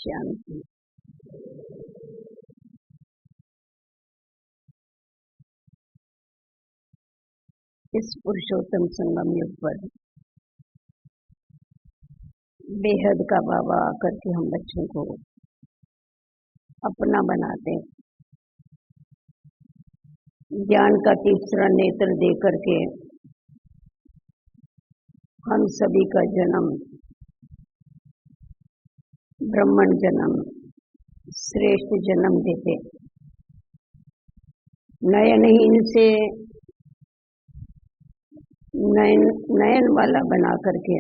शांति। इस पुरुषोत्तम संगम युग पर बेहद का बाबा आकर के हम बच्चों को अपना बनाते, ज्ञान का तीसरा नेत्र दे करके हम सभी का जन्म ब्राह्मण जन्म श्रेष्ठ जन्म देते। नयनहीन से नयन वाला बना करके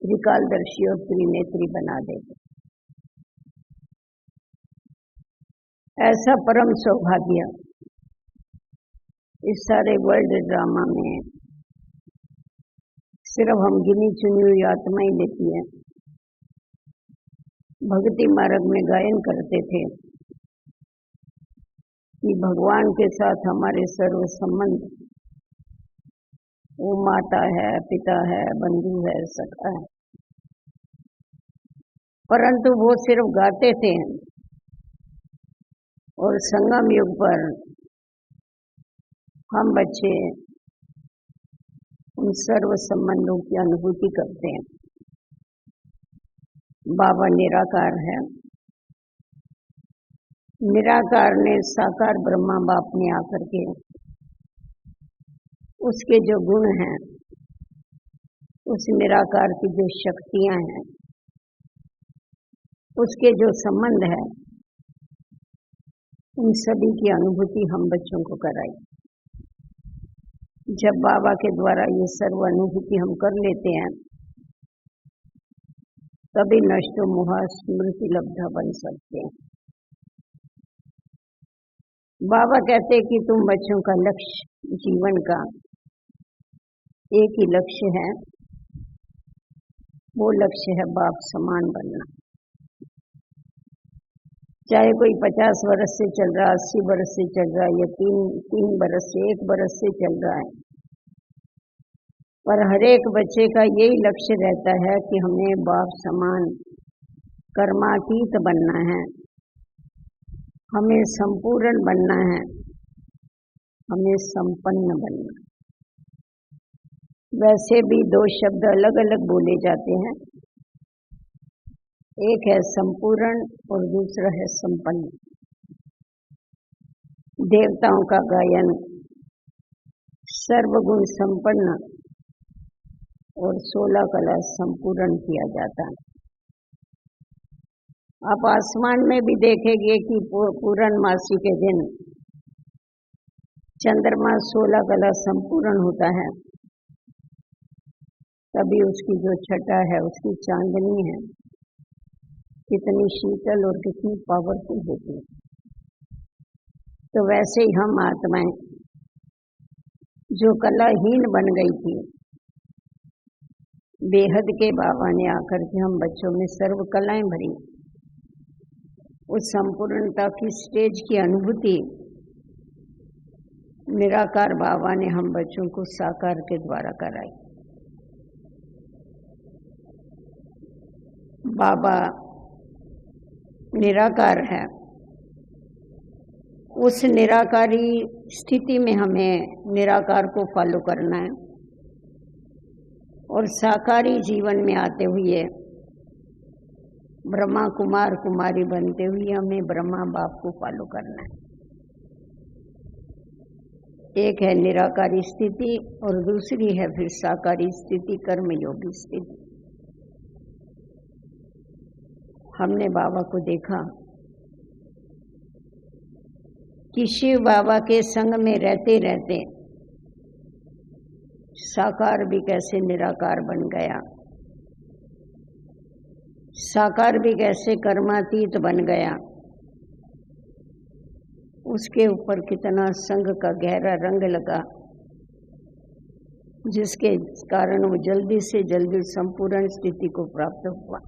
त्रिकालदर्शी और त्रिनेत्री बना देते। ऐसा परम सौभाग्य इस सारे वर्ल्ड ड्रामा में सिर्फ हम गिनी चुनी हुई आत्माएं लेती है। भक्ति मार्ग में गायन करते थे कि भगवान के साथ हमारे सर्व संबंध, वो माता है, पिता है, बंधु है, सखा है, परंतु वो सिर्फ गाते थे। और संगम युग पर हम बच्चे उन सर्व संबंधों की अनुभूति करते हैं। बाबा निराकार है। निराकार ने साकार ब्रह्मा बाप में आकर के उसके जो गुण हैं, उस निराकार की जो शक्तियां हैं, उसके जो संबंध है, उन सभी की अनुभूति हम बच्चों को कराई। जब बाबा के द्वारा ये सर्व अनुभूति हम कर लेते हैं, तभी नष्ट मोह स्मृति लब्धा बन सकते हैं। बाबा कहते कि तुम बच्चों का लक्ष्य जीवन का एक ही लक्ष्य है, वो लक्ष्य है बाप समान बनना। चाहे कोई 50 वर्ष से चल रहा, 80 वर्ष से चल रहा, या तीन बरस से, 1 बरस से चल रहा है, पर हर एक बच्चे का यही लक्ष्य रहता है कि हमें बाप समान कर्मातीत बनना है, हमें संपूर्ण बनना है, हमें संपन्न बनना। वैसे भी 2 शब्द अलग अलग बोले जाते हैं, एक है संपूर्ण और दूसरा है संपन्न। देवताओं का गायन सर्वगुण संपन्न और 16 कला संपूर्ण किया जाता है। आप आसमान में भी देखेंगे कि पूर्णमासी के दिन चंद्रमा 16 कला संपूर्ण होता है, तभी उसकी जो छटा है, उसकी चांदनी है, कितनी शीतल और कितनी पावरफुल होती है। तो वैसे ही हम आत्माएं जो कलाहीन बन गई थी, बेहद के बाबा ने आकर के हम बच्चों में सर्व कलाएं भरी। उस संपूर्णता की स्टेज की अनुभूति निराकार बाबा ने हम बच्चों को साकार के द्वारा कराई। बाबा निराकार है। उस निराकारी स्थिति में हमें निराकार को फॉलो करना है, और साकारी जीवन में आते हुए ब्रह्मा कुमार कुमारी बनते हुए हमें ब्रह्मा बाप को फॉलो करना है। एक है निराकारी स्थिति और दूसरी है फिर साकारी स्थिति, कर्मयोगी स्थिति। हमने बाबा को देखा कि शिव बाबा के संग में रहते रहते साकार भी कैसे निराकार बन गया, साकार भी कैसे कर्मातीत बन गया। उसके ऊपर कितना संग का गहरा रंग लगा, जिसके कारण वो जल्दी से जल्दी संपूर्ण स्थिति को प्राप्त हुआ।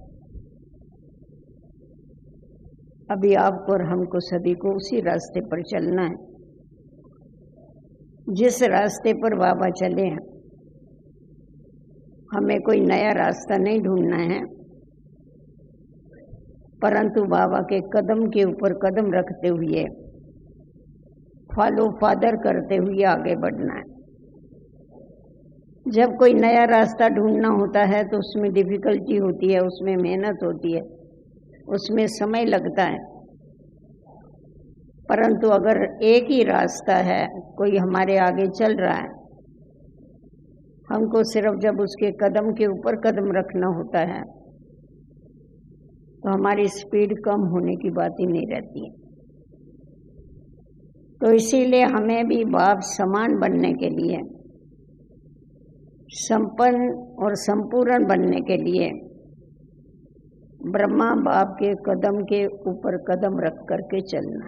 अभी आपको और हमको सभी को उसी रास्ते पर चलना है, जिस रास्ते पर बाबा चले हैं। हमें कोई नया रास्ता नहीं ढूंढना है, परंतु बाबा के कदम के ऊपर कदम रखते हुए, फॉलो फादर करते हुए आगे बढ़ना है। जब कोई नया रास्ता ढूंढना होता है तो उसमें डिफिकल्टी होती है, उसमें मेहनत होती है, उसमें समय लगता है। परंतु अगर एक ही रास्ता है, कोई हमारे आगे चल रहा है, हमको सिर्फ जब उसके कदम के ऊपर कदम रखना होता है तो हमारी स्पीड कम होने की बात ही नहीं रहती है। तो इसीलिए हमें भी बाप समान बनने के लिए, संपन्न और संपूर्ण बनने के लिए ब्रह्मा बाप के कदम के ऊपर कदम रख करके चलना।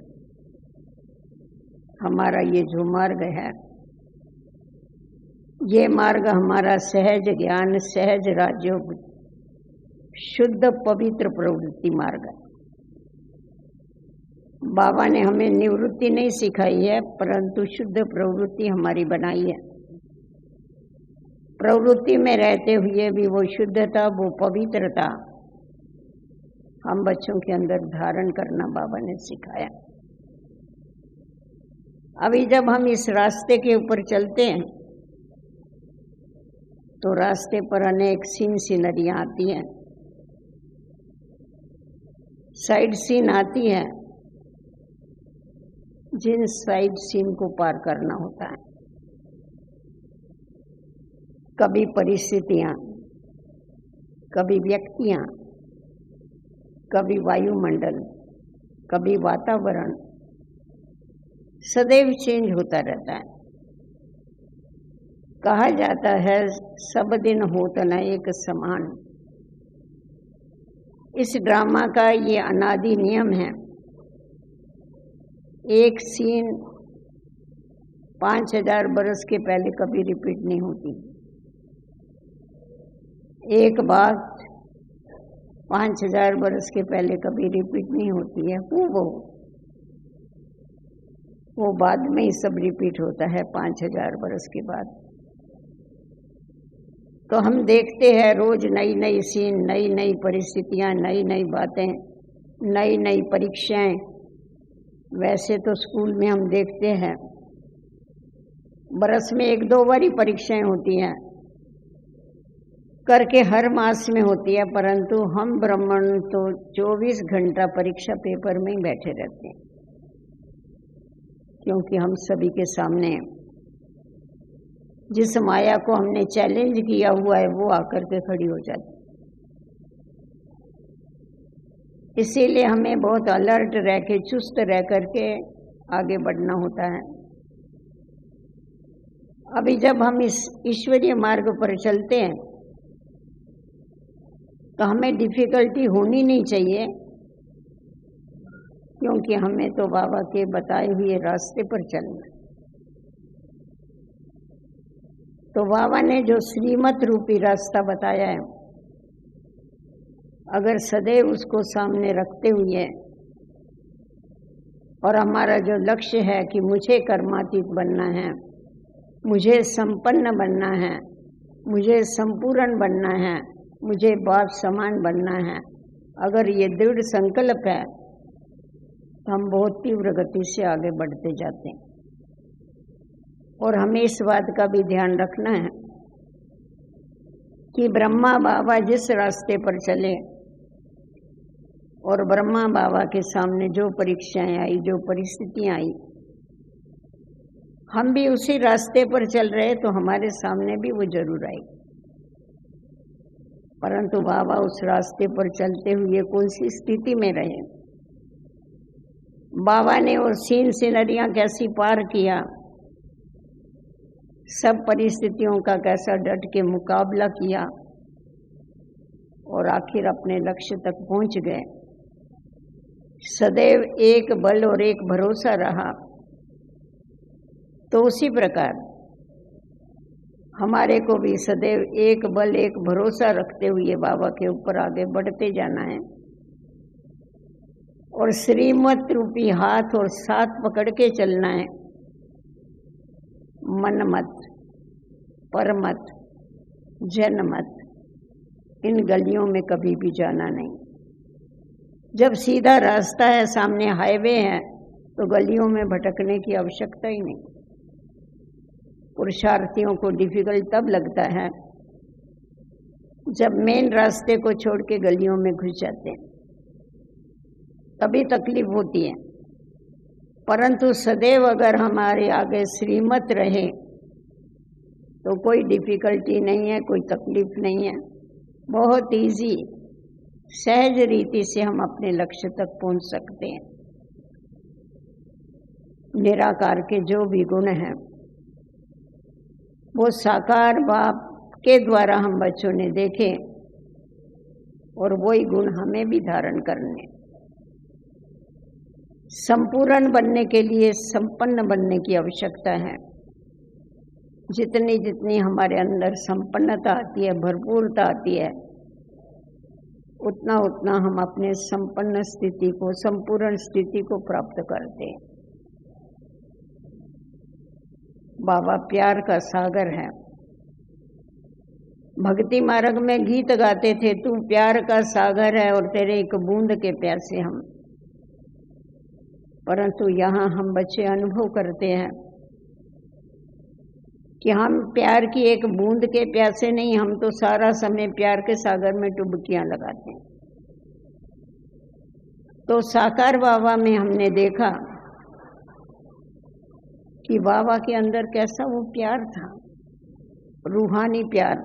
हमारा ये जो मार्ग है, ये मार्ग हमारा सहज ज्ञान, सहज राजयोग, शुद्ध पवित्र प्रवृत्ति मार्ग है। बाबा ने हमें निवृत्ति नहीं सिखाई है, परंतु शुद्ध प्रवृत्ति हमारी बनाई है। प्रवृत्ति में रहते हुए भी वो शुद्धता, वो पवित्रता हम बच्चों के अंदर धारण करना बाबा ने सिखाया। अभी जब हम इस रास्ते के ऊपर चलते हैं तो रास्ते पर अनेक सीनरियां आती हैं, साइड सीन आती है, जिन साइड सीन को पार करना होता है। कभी परिस्थितियां, कभी व्यक्तियां, कभी वायुमंडल, कभी वातावरण सदैव चेंज होता रहता है। कहा जाता है सब दिन होत न एक समान। इस ड्रामा का ये अनादि नियम है। एक सीन 5000 बरस के पहले कभी रिपीट नहीं होती। एक बात 5000 बरस के पहले कभी रिपीट नहीं होती है। वो बाद में ही सब रिपीट होता है 5000 बरस के बाद। तो हम देखते हैं रोज नई नई सीन, नई नई परिस्थितियां, नई नई बातें, नई नई परीक्षाएं। वैसे तो स्कूल में हम देखते हैं बरस में 1-2 बारी परीक्षाएं होती हैं, करके हर मास में होती है, परंतु हम ब्राह्मण तो 24 घंटा परीक्षा पेपर में ही बैठे रहते हैं, क्योंकि हम सभी के सामने जिस माया को हमने चैलेंज किया हुआ है वो आकर के खड़ी हो जाती। इसीलिए हमें बहुत अलर्ट रह के, चुस्त रह करके आगे बढ़ना होता है। अभी जब हम इस ईश्वरीय मार्ग पर चलते हैं तो हमें डिफिकल्टी होनी नहीं चाहिए, क्योंकि हमें तो बाबा के बताए हुए रास्ते पर चलना है। तो बाबा ने जो श्रीमत रूपी रास्ता बताया है, अगर सदैव उसको सामने रखते हुए और हमारा जो लक्ष्य है कि मुझे कर्मातीत बनना है, मुझे संपन्न बनना है, मुझे संपूर्ण बनना है, मुझे बाप समान बनना है, अगर ये दृढ़ संकल्प है तो हम बहुत तीव्र गति से आगे बढ़ते जाते हैं। और हमें इस बात का भी ध्यान रखना है कि ब्रह्मा बाबा जिस रास्ते पर चले और ब्रह्मा बाबा के सामने जो परीक्षाएं आई, जो परिस्थितियां आई, हम भी उसी रास्ते पर चल रहे तो हमारे सामने भी वो जरूर आई। परंतु बाबा उस रास्ते पर चलते हुए कौन सी स्थिति में रहे, बाबा ने वो सीनरियां कैसी पार किया, सब परिस्थितियों का कैसा डट के मुकाबला किया और आखिर अपने लक्ष्य तक पहुंच गए। सदैव एक बल और एक भरोसा रहा। तो उसी प्रकार हमारे को भी सदैव एक बल, एक भरोसा रखते हुए बाबा के ऊपर आगे बढ़ते जाना है और श्रीमत रूपी हाथ और साथ पकड़ के चलना है। मन मत, परमत, जनमत, इन गलियों में कभी भी जाना नहीं। जब सीधा रास्ता है, सामने हाईवे है, तो गलियों में भटकने की आवश्यकता ही नहीं। पुरुषार्थियों को डिफिकल्ट तब लगता है जब मेन रास्ते को छोड़ के गलियों में घुस जाते हैं, तभी तकलीफ होती है। परंतु सदैव अगर हमारे आगे श्रीमत रहे तो कोई डिफिकल्टी नहीं है, कोई तकलीफ नहीं है। बहुत इजी, सहज रीति से हम अपने लक्ष्य तक पहुंच सकते हैं। निराकार के जो भी गुण हैं वो साकार बाप के द्वारा हम बच्चों ने देखे, और वही गुण हमें भी धारण करने। संपूर्ण बनने के लिए संपन्न बनने की आवश्यकता है। जितनी जितनी हमारे अंदर संपन्नता आती है, भरपूरता आती है, उतना उतना हम अपने संपन्न स्थिति को, संपूर्ण स्थिति को प्राप्त करते हैं। बाबा प्यार का सागर है। भक्ति मार्ग में गीत गाते थे, तू प्यार का सागर है और तेरे एक बूंद के प्यासे हम। परंतु यहाँ हम बच्चे अनुभव करते हैं कि हम प्यार की एक बूंद के प्यासे नहीं, हम तो सारा समय प्यार के सागर में डुबकियां लगाते हैं। तो साकार बाबा में हमने देखा कि बाबा के अंदर कैसा वो प्यार था, रूहानी प्यार,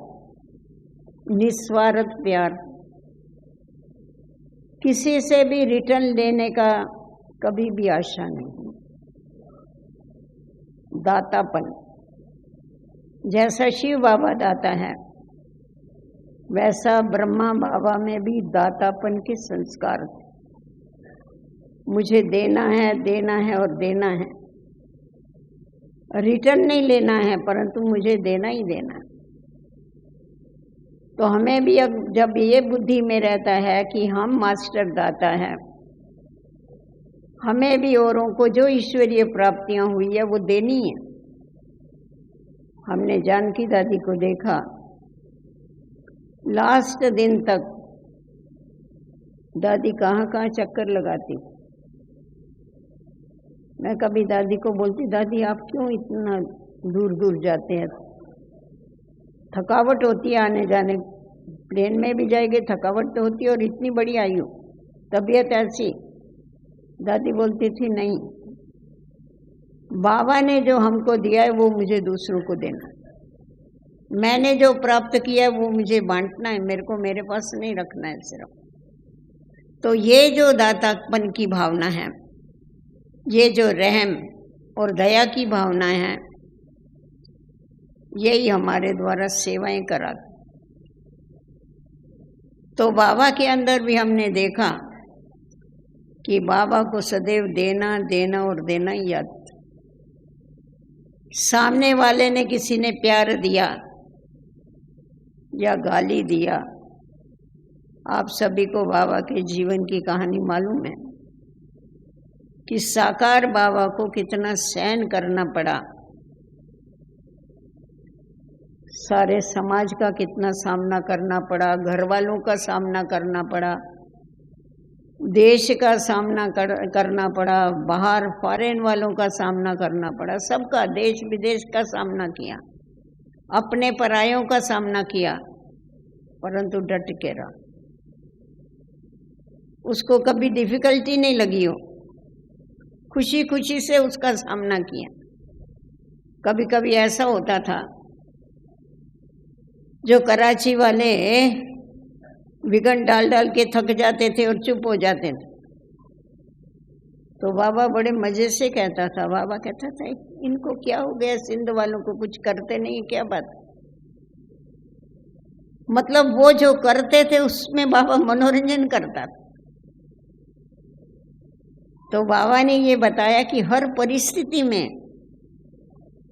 निस्वार्थ प्यार, किसी से भी रिटर्न लेने का कभी भी आशा नहीं, दातापन। जैसा शिव बाबा दाता है, वैसा ब्रह्मा बाबा में भी दातापन के संस्कार थे। मुझे देना है, देना है और देना है, रिटर्न नहीं लेना है, परंतु मुझे देना ही देना है। तो हमें भी अब जब ये बुद्धि में रहता है कि हम मास्टर दाता है, हमें भी औरों को जो ईश्वरीय प्राप्तियां हुई है वो देनी है। हमने जानकी दादी को देखा, लास्ट दिन तक दादी कहाँ कहाँ चक्कर लगाती। मैं कभी दादी को बोलती, दादी आप क्यों इतना दूर दूर जाते हैं, थकावट होती है आने जाने, प्लेन में भी जाएंगे थकावट तो होती है, और इतनी बड़ी आयु, तबीयत ऐसी। दादी बोलती थी, नहीं, बाबा ने जो हमको दिया है वो मुझे दूसरों को देना है। मैंने जो प्राप्त किया है वो मुझे बांटना है, मेरे को मेरे पास नहीं रखना है सिर्फ। तो ये जो दातापन की भावना है, ये जो रहम और दया की भावना है, यही हमारे द्वारा सेवाएं कराती। तो बाबा के अंदर भी हमने देखा कि बाबा को सदैव देना, देना और देना ही याद। सामने वाले ने, किसी ने प्यार दिया या गाली दिया, आप सभी को बाबा के जीवन की कहानी मालूम है कि साकार बाबा को कितना सहन करना पड़ा, सारे समाज का कितना सामना करना पड़ा, घर वालों का सामना करना पड़ा, देश का सामना करना पड़ा, बाहर फॉरेन वालों का सामना करना पड़ा, सबका, देश विदेश का सामना किया, अपने परायों का सामना किया, परंतु डट के रहा। उसको कभी डिफिकल्टी नहीं लगी हो, खुशी खुशी से उसका सामना किया। कभी कभी ऐसा होता था, जो कराची वाले विघन डाल डाल के थक जाते थे और चुप हो जाते थे, तो बाबा बड़े मजे से कहता था, बाबा कहता था, इनको क्या हो गया, सिंध वालों को कुछ करते नहीं, क्या बात। मतलब वो जो करते थे उसमें बाबा मनोरंजन करता था। तो बाबा ने ये बताया कि हर परिस्थिति में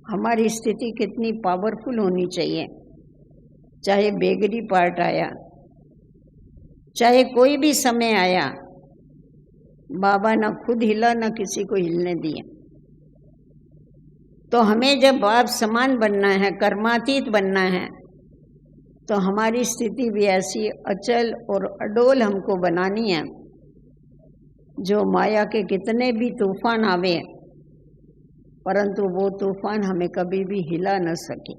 हमारी स्थिति कितनी पावरफुल होनी चाहिए। चाहे बेगरी पार्ट आया, चाहे कोई भी समय आया, बाबा ना खुद हिला, ना किसी को हिलने दिया। तो हमें जब बाप समान बनना है, कर्मातीत बनना है, तो हमारी स्थिति भी ऐसी अचल और अडोल हमको बनानी है जो माया के कितने भी तूफान आवे, परंतु वो तूफान हमें कभी भी हिला न सके।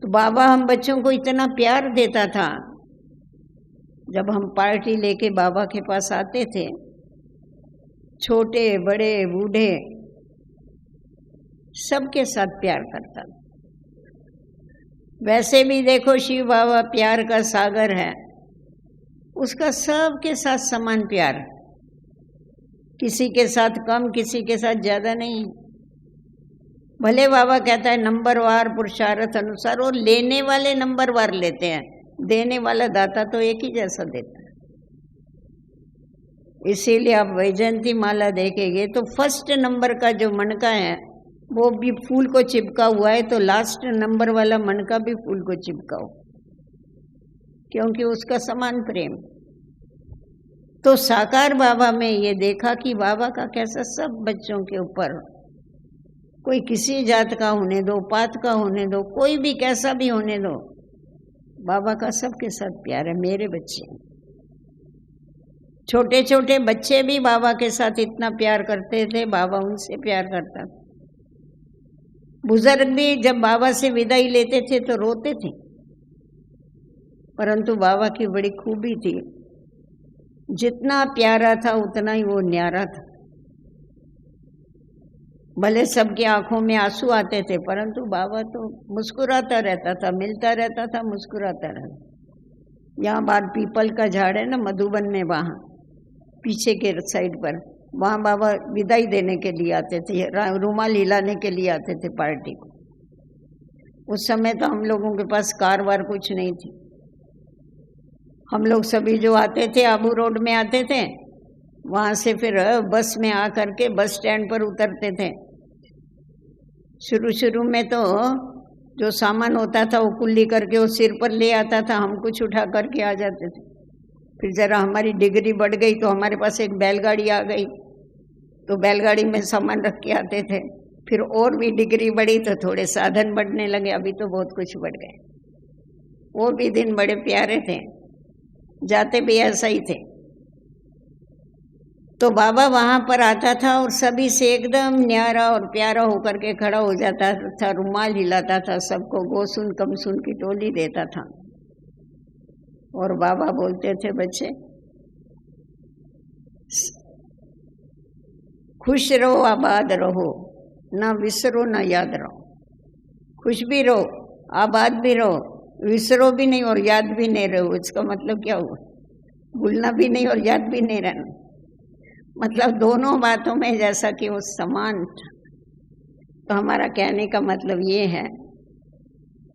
तो बाबा हम बच्चों को इतना प्यार देता था। जब हम पार्टी लेके बाबा के पास आते थे, छोटे बड़े बूढ़े सबके साथ प्यार करता था। वैसे भी देखो शिव बाबा प्यार का सागर है, उसका सबके साथ समान प्यार, किसी के साथ कम किसी के साथ ज्यादा नहीं। भले बाबा कहता है नंबरवार पुरुषार्थ अनुसार, और लेने वाले नंबरवार लेते हैं, देने वाला दाता तो एक ही जैसा देता है। इसीलिए आप वैजयंती माला देखेंगे तो फर्स्ट नंबर का जो मनका है वो भी फूल को चिपका हुआ है, तो लास्ट नंबर वाला मनका भी फूल को चिपकाओ, क्योंकि उसका समान प्रेम। तो साकार बाबा में ये देखा कि बाबा का कैसा सब बच्चों के ऊपर, कोई किसी जात का होने दो, पात का होने दो, कोई भी कैसा भी होने दो, बाबा का सबके साथ प्यार है। मेरे बच्चे, छोटे छोटे बच्चे भी बाबा के साथ इतना प्यार करते थे, बाबा उनसे प्यार करता था। बुजुर्ग भी जब बाबा से विदाई लेते थे तो रोते थे, परंतु बाबा की बड़ी खूबी थी, जितना प्यारा था उतना ही वो न्यारा था। भले सबकी आंखों में आंसू आते थे, परंतु बाबा तो मुस्कुराता रहता था, मिलता रहता था, मुस्कुराता रहता। यहाँ बाहर पीपल का झाड़ है ना मधुबन में, वहाँ पीछे के साइड पर, वहाँ बाबा विदाई देने के लिए आते थे, रुमाल हिलाने के लिए आते थे पार्टी को। उस समय तो हम लोगों के पास कार वार कुछ नहीं थी। हम लोग सभी जो आते थे आबू रोड में आते थे, वहाँ से फिर बस में आ करके बस स्टैंड पर उतरते थे। शुरू में तो जो सामान होता था वो कुल्ली करके वो सिर पर ले आता था, हम कुछ उठा करके आ जाते थे। फिर जरा हमारी डिग्री बढ़ गई तो हमारे पास एक बैलगाड़ी आ गई, तो बैलगाड़ी में सामान रख के आते थे। फिर और भी डिग्री बढ़ी तो थोड़े साधन बढ़ने लगे, अभी तो बहुत कुछ बढ़ गए। वो भी दिन बड़े प्यारे थे, जाते भी ऐसा ही थे। तो बाबा वहां पर आता था और सभी से एकदम न्यारा और प्यारा होकर के खड़ा हो जाता था, रुमाल हिलाता था, सबको गोसुन कमसुन की टोली देता था। और बाबा बोलते थे, बच्चे खुश रहो, आबाद रहो, ना विसरो ना याद रहो। खुश भी रहो, आबाद भी रहो, विसरो भी नहीं और याद भी नहीं रहो। इसका मतलब क्या हुआ? भूलना भी नहीं और याद भी नहीं रहना, मतलब दोनों बातों में जैसा कि वो समान था। तो हमारा कहने का मतलब ये है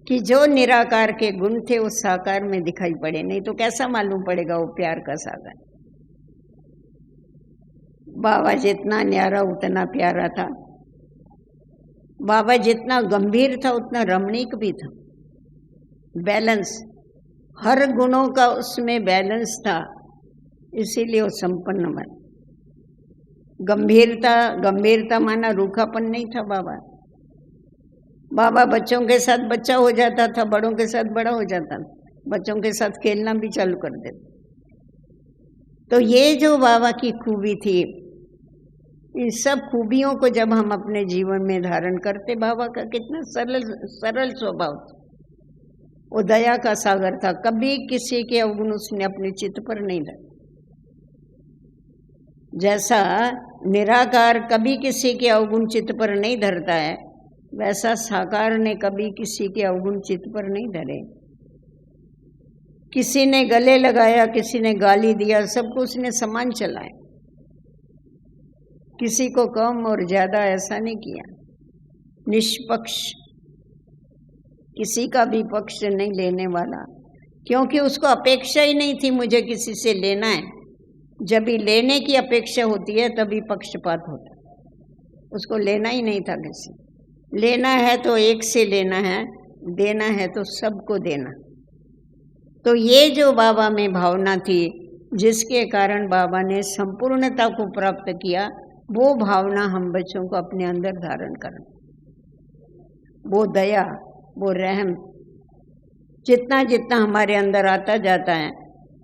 कि जो निराकार के गुण थे वो साकार में दिखाई पड़े, नहीं तो कैसा मालूम पड़ेगा वो प्यार का सागर। बाबा जितना न्यारा उतना प्यारा था, बाबा जितना गंभीर था उतना रमणीक भी था। बैलेंस, हर गुणों का उसमें बैलेंस था, इसीलिए वो संपन्न बना। गंभीरता माना रूखापन नहीं था बाबा। बाबा बच्चों के साथ बच्चा हो जाता था, बड़ों के साथ बड़ा हो जाता था, बच्चों के साथ खेलना भी चालू कर देता। तो ये जो बाबा की खूबी थी, इन सब खूबियों को जब हम अपने जीवन में धारण करते, बाबा का कितना सरल स्वभाव था। वो दया का सागर था, कभी किसी के अवगुण उसने अपने चित्त पर नहीं धरे। जैसा निराकार कभी किसी के अवगुण चित्त पर नहीं धरता है, वैसा साकार ने कभी किसी के अवगुण चित्त पर नहीं धरे। किसी ने गले लगाया, किसी ने गाली दिया, सबको उसने समान चलाया, किसी को कम और ज्यादा ऐसा नहीं किया। निष्पक्ष, किसी का भी पक्ष नहीं लेने वाला, क्योंकि उसको अपेक्षा ही नहीं थी मुझे किसी से लेना है। जब भी लेने की अपेक्षा होती है तभी पक्षपात होता है। उसको लेना ही नहीं था किसी। लेना है तो एक से लेना है, देना है तो सबको देना। तो ये जो बाबा में भावना थी, जिसके कारण बाबा ने संपूर्णता को प्राप्त किया, वो भावना हम बच्चों को अपने अंदर धारण करना। वो दया, वो रहम, जितना जितना हमारे अंदर आता जाता है,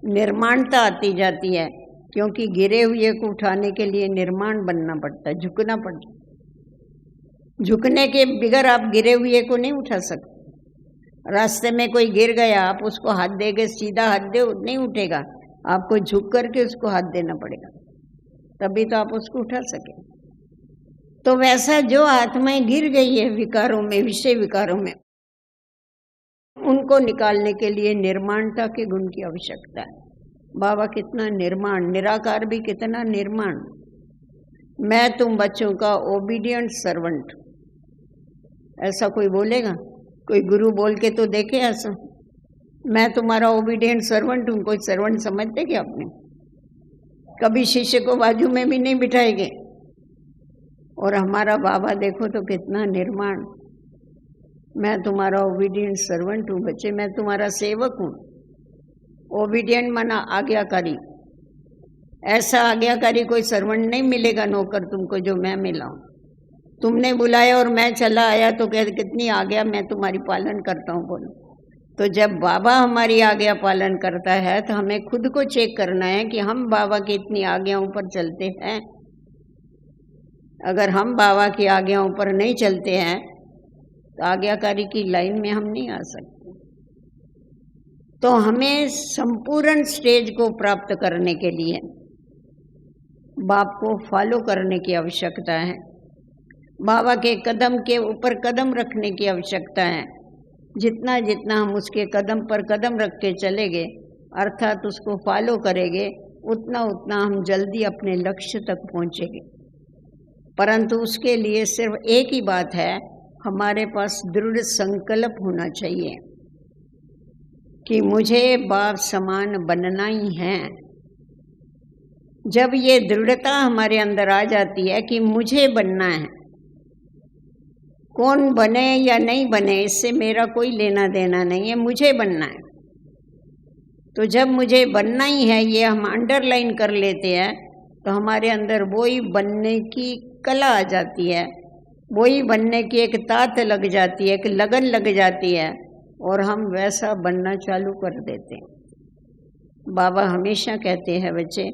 निर्माणता आती जाती है, क्योंकि गिरे हुए को उठाने के लिए निर्माण बनना पड़ता है, झुकना पड़ता है। झुकने के बगैर आप गिरे हुए को नहीं उठा सकते। रास्ते में कोई गिर गया, आप उसको हाथ देके सीधा हाथ दे नहीं उठेगा, आपको झुक करके उसको हाथ देना पड़ेगा, तभी तो आप उसको उठा सके। तो वैसा जो आत्माएं गिर गई है विकारों में, विषय विकारों में, उनको निकालने के लिए निर्माणता के गुण की आवश्यकता है। बाबा कितना निर्माण, निराकार भी कितना निर्माण। मैं तुम बच्चों का ओबीडियंट सर्वेंट, ऐसा कोई बोलेगा? कोई गुरु बोल के तो देखे ऐसा, मैं तुम्हारा ओबीडियंट सर्वेंट हूं। कोई सर्वेंट समझते क्या अपने? कभी शिष्य को बाजू में भी नहीं बिठाएंगे। और हमारा बाबा देखो तो कितना निर्माण, मैं तुम्हारा ओबीडियंट सर्वेंट हूँ बच्चे, मैं तुम्हारा सेवक हूँ। ओबीडियंट माना आज्ञाकारी। ऐसा आज्ञाकारी कोई सर्वेंट नहीं मिलेगा नौकर तुमको जो मैं मिला हूँ। तुमने बुलाया और मैं चला आया तो कितनी आज्ञा मैं तुम्हारी पालन करता हूँ बोलो। तो जब बाबा हमारी आज्ञा पालन करता है तो हमें खुद को चेक करना है कि हम बाबा की इतनी आज्ञाओं पर चलते हैं। अगर हम बाबा की आज्ञाओं पर नहीं चलते हैं तो आज्ञाकारी की लाइन में हम नहीं आ सकते। तो हमें संपूर्ण स्टेज को प्राप्त करने के लिए बाप को फॉलो करने की आवश्यकता है। बाबा के कदम के ऊपर कदम रखने की आवश्यकता है। जितना जितना हम उसके कदम पर कदम रख के चलेंगे, अर्थात उसको फॉलो करेंगे, उतना उतना हम जल्दी अपने लक्ष्य तक पहुँचेंगे। परंतु उसके लिए सिर्फ एक ही बात है, हमारे पास दृढ़ संकल्प होना चाहिए कि मुझे बाप समान बनना ही है। जब ये दृढ़ता हमारे अंदर आ जाती है कि मुझे बनना है, कौन बने या नहीं बने इससे मेरा कोई लेना देना नहीं है, मुझे बनना है। तो जब मुझे बनना ही है ये हम अंडरलाइन कर लेते हैं तो हमारे अंदर वही बनने की कला आ जाती है, वही बनने की एक तात लग जाती है, एक लगन लग जाती है और हम वैसा बनना चालू कर देते हैं। बाबा हमेशा कहते हैं बच्चे,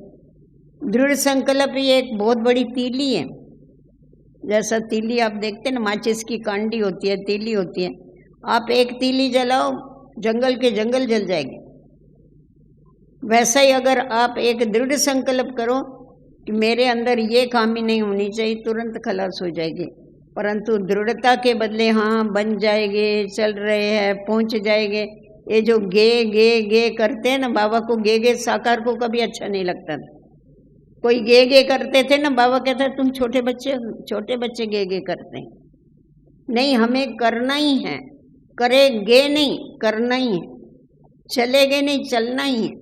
दृढ़ संकल्प ये एक बहुत बड़ी तीली है। जैसा तीली आप देखते हैं ना, माचिस की कांडी होती है, तीली होती है। आप एक तीली जलाओ, जंगल के जंगल जल जाएंगे। वैसा ही अगर आप एक दृढ़ संकल्प करो कि मेरे अंदर ये खामी नहीं होनी चाहिए, तुरंत खलास हो जाएगी। परंतु दृढ़ता के बदले हाँ बन जाएंगे, चल रहे हैं, पहुंच जाएंगे, ये जो गे गे गे करते हैं ना, बाबा को गे गे साकार को कभी अच्छा नहीं लगता था। कोई गे गे करते थे ना, बाबा कहता है तुम छोटे बच्चे गे गे करते हैं। नहीं, हमें करना ही है, करेंगे नहीं, करना ही है, चलेंगे नहीं, चलना ही है।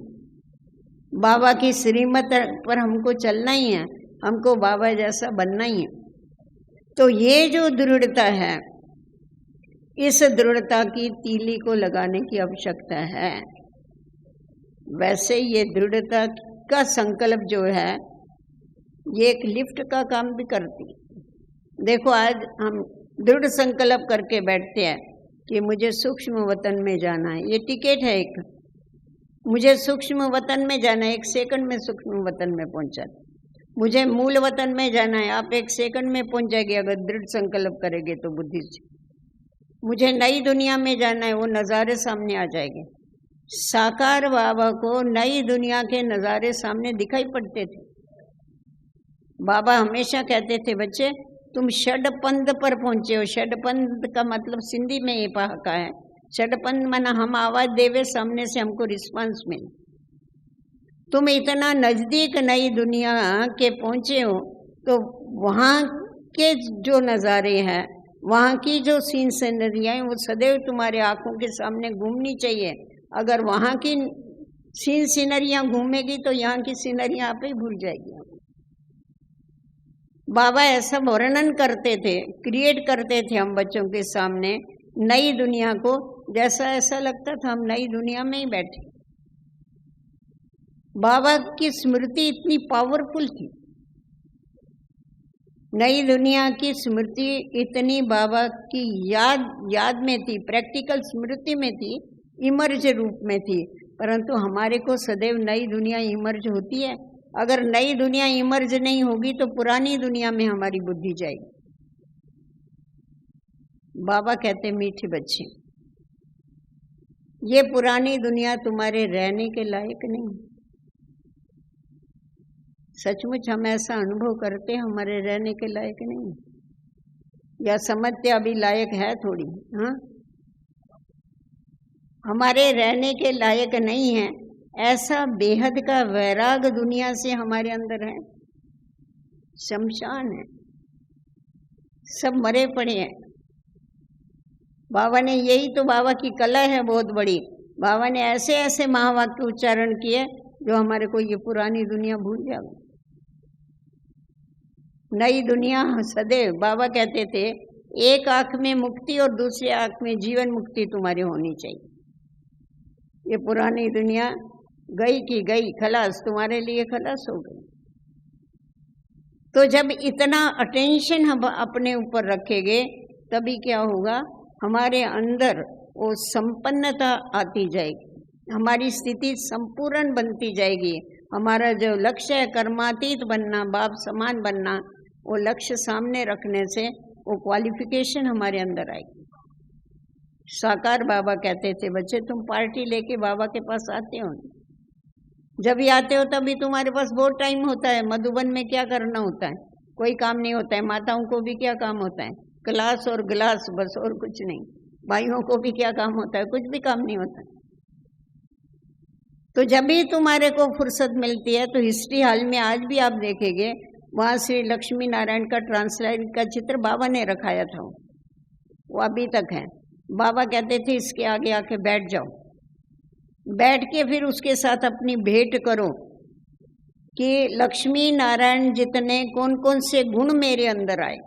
बाबा की श्रीमत पर हमको चलना ही है, हमको बाबा जैसा बनना ही है। तो ये जो दृढ़ता है, इस दृढ़ता की तीली को लगाने की आवश्यकता है। वैसे ये दृढ़ता का संकल्प जो है ये एक लिफ्ट का काम भी करती है। देखो आज हम दृढ़ संकल्प करके बैठते हैं कि मुझे सूक्ष्म वतन में जाना है, ये टिकट है एक, मुझे सूक्ष्म वतन में जाना है, 1 सेकंड में सूक्ष्म वतन में पहुंचा। मुझे मूल वतन में जाना है, आप 1 सेकंड में पहुंच जाएंगे अगर दृढ़ संकल्प करेंगे तो बुद्धि से। मुझे नई दुनिया में जाना है, वो नज़ारे सामने आ जाएंगे। साकार बाबा को नई दुनिया के नज़ारे सामने दिखाई पड़ते थे। बाबा हमेशा कहते थे बच्चे तुम षडपंथ पर पहुंचे हो। षडपंथ का मतलब सिंधी में ये का है, षडपंथ माना हम आवाज देवे सामने से हमको रिस्पांस मिले। तुम इतना नजदीक नई दुनिया के पहुंचे हो तो वहाँ के जो नज़ारे हैं, वहाँ की जो सीन सीनरियाँ हैं, वो सदैव तुम्हारे आंखों के सामने घूमनी चाहिए। अगर वहाँ की सीन सीनरियाँ घूमेगी तो यहाँ की सीनरियाँ आप ही भूल जाएगी। बाबा ऐसा वर्णन करते थे, क्रिएट करते थे हम बच्चों के सामने नई दुनिया को, जैसा ऐसा लगता था हम नई दुनिया में ही बैठे। बाबा की स्मृति इतनी पावरफुल थी, नई दुनिया की स्मृति इतनी बाबा की याद में थी, प्रैक्टिकल स्मृति में थी, इमर्ज रूप में थी। परंतु हमारे को सदैव नई दुनिया इमर्ज होती है। अगर नई दुनिया इमर्ज नहीं होगी तो पुरानी दुनिया में हमारी बुद्धि जाएगी। बाबा कहते मीठे बच्चे, ये पुरानी दुनिया तुम्हारे रहने के लायक नहीं। सचमुच हम ऐसा अनुभव करते हमारे रहने के लायक नहीं, या समझते अभी लायक है थोड़ी। हाँ, हमारे रहने के लायक नहीं है। ऐसा बेहद का वैराग दुनिया से हमारे अंदर है। शमशान है, सब मरे पड़े हैं। बाबा ने, यही तो बाबा की कला है बहुत बड़ी। बाबा ने ऐसे ऐसे महावाक्य उच्चारण किए जो हमारे को ये पुरानी दुनिया भूल जाए। नई दुनिया सदैव, बाबा कहते थे एक आंख में मुक्ति और दूसरी आंख में जीवन मुक्ति तुम्हारी होनी चाहिए। ये पुरानी दुनिया गई की गई, खलास, तुम्हारे लिए खलास हो गई। तो जब इतना अटेंशन हम अपने ऊपर रखेंगे तभी क्या होगा, हमारे अंदर वो संपन्नता आती जाएगी, हमारी स्थिति संपूर्ण बनती जाएगी। हमारा जो लक्ष्य है कर्मातीत बनना, बाप समान बनना, वो लक्ष्य सामने रखने से वो क्वालिफिकेशन हमारे अंदर आएगी। साकार बाबा कहते थे बच्चे तुम पार्टी लेके बाबा के पास आते हो, जब भी आते हो तभी तुम्हारे पास बहुत टाइम होता है। मधुबन में क्या करना होता है, कोई काम नहीं होता है। माताओं को भी क्या काम होता है, क्लास और गिलास, बस और कुछ नहीं। भाइयों को भी क्या काम होता है, कुछ भी काम नहीं होता। तो जब भी तुम्हारे को फुर्सत मिलती है तो हिस्ट्री हॉल में आज भी आप देखेंगे, वहाँ श्री लक्ष्मी नारायण का ट्रांसलेट का चित्र बाबा ने रखाया था, वो अभी तक है। बाबा कहते थे इसके आगे आके बैठ जाओ, बैठ के फिर उसके साथ अपनी भेंट करो कि लक्ष्मी नारायण जितने कौन कौन से गुण मेरे अंदर आए,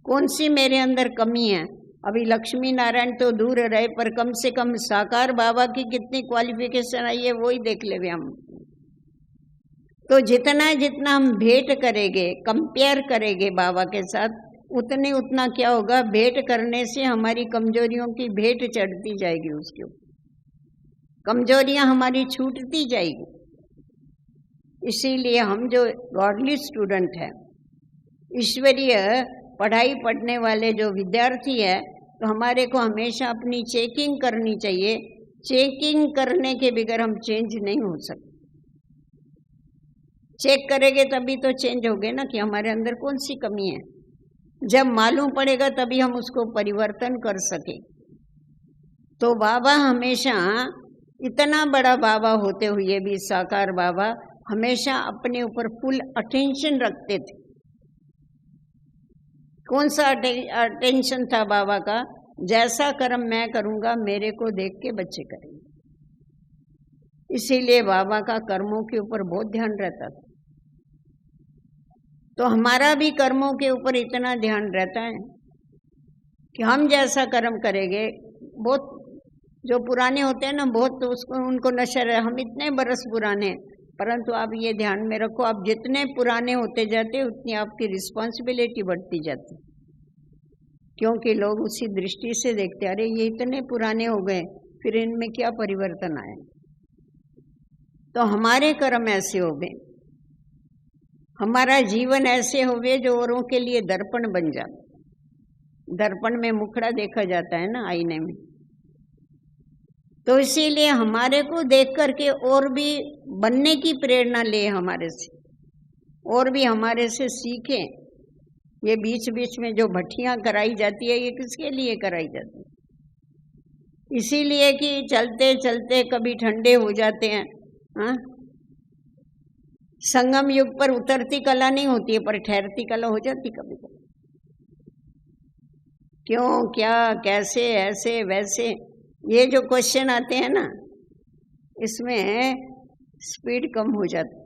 कौन सी मेरे अंदर कमी है। अभी लक्ष्मी नारायण तो दूर रहे, पर कम से कम साकार बाबा की कितनी क्वालिफिकेशन आई है वही देख ले हम। तो जितना जितना हम भेंट करेंगे, कंपेयर करेंगे बाबा के साथ, उतने उतना क्या होगा, भेंट करने से हमारी कमजोरियों की भेंट चढ़ती जाएगी, उसके ऊपर कमजोरियां हमारी छूटती जाएगी। इसीलिए हम जो गॉडली स्टूडेंट है, ईश्वरीय पढ़ाई पढ़ने वाले जो विद्यार्थी है, तो हमारे को हमेशा अपनी चेकिंग करनी चाहिए। चेकिंग करने के बगैर हम चेंज नहीं हो सकते। चेक करेंगे तभी तो चेंज होगे ना, कि हमारे अंदर कौन सी कमी है। जब मालूम पड़ेगा तभी हम उसको परिवर्तन कर सके। तो बाबा हमेशा, इतना बड़ा बाबा होते हुए भी साकार बाबा हमेशा अपने ऊपर फुल अटेंशन रखते थे। कौन सा अटेंशन था बाबा का, जैसा कर्म मैं करूंगा मेरे को देख के बच्चे करेंगे। इसीलिए बाबा का कर्मों के ऊपर बहुत ध्यान रहता था। तो हमारा भी कर्मों के ऊपर इतना ध्यान रहता है कि हम जैसा कर्म करेंगे। बहुत जो पुराने होते हैं ना, बहुत तो उसको उनको नशा है, हम इतने बरस पुराने, परंतु आप ये ध्यान में रखो, आप जितने पुराने होते जाते उतनी आपकी रिस्पॉन्सिबिलिटी बढ़ती जाती, क्योंकि लोग उसी दृष्टि से देखते, अरे ये इतने पुराने हो गए, फिर इनमें क्या परिवर्तन आया। तो हमारे कर्म ऐसे हो गए, हमारा जीवन ऐसे हो गए जो औरों के लिए दर्पण बन जाए। दर्पण में मुखड़ा देखा जाता है ना, आईने में। तो इसीलिए हमारे को देख करके और भी बनने की प्रेरणा ले हमारे से, और भी हमारे से सीखें। ये बीच बीच में जो भट्टियां कराई जाती है, ये किसके लिए कराई जाती है? इसीलिए कि चलते चलते कभी ठंडे हो जाते हैं। हाँ, संगम युग पर उतरती कला नहीं होती है, पर ठहरती कला हो जाती कभी कभी। क्यों, क्या, कैसे, ऐसे वैसे, ये जो क्वेश्चन आते हैं ना, इसमें स्पीड कम हो जाती।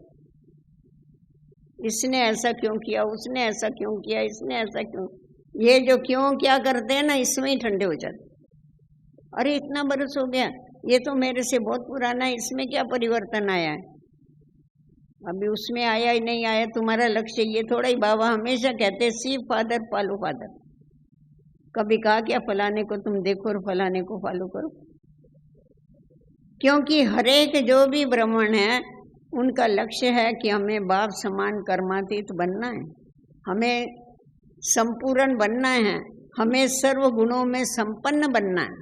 इसने ऐसा क्यों किया, उसने ऐसा क्यों किया, इसने ऐसा क्यों, ये जो क्यों क्या करते हैं ना, इसमें ही ठंडे हो जाते। अरे इतना बरस हो गया, ये तो मेरे से बहुत पुराना है, इसमें क्या परिवर्तन आया है? अभी उसमें आया ही नहीं आया, तुम्हारा लक्ष्य ये थोड़ा ही। बाबा हमेशा कहते सी फादर फॉलो फादर। कभी कहा क्या फलाने को तुम देखो और फलाने को फॉलो करो? क्योंकि हरेक जो भी ब्राह्मण है उनका लक्ष्य है कि हमें बाप समान कर्मातीत बनना है, हमें संपूर्ण बनना है, हमें सर्व गुणों में संपन्न बनना है।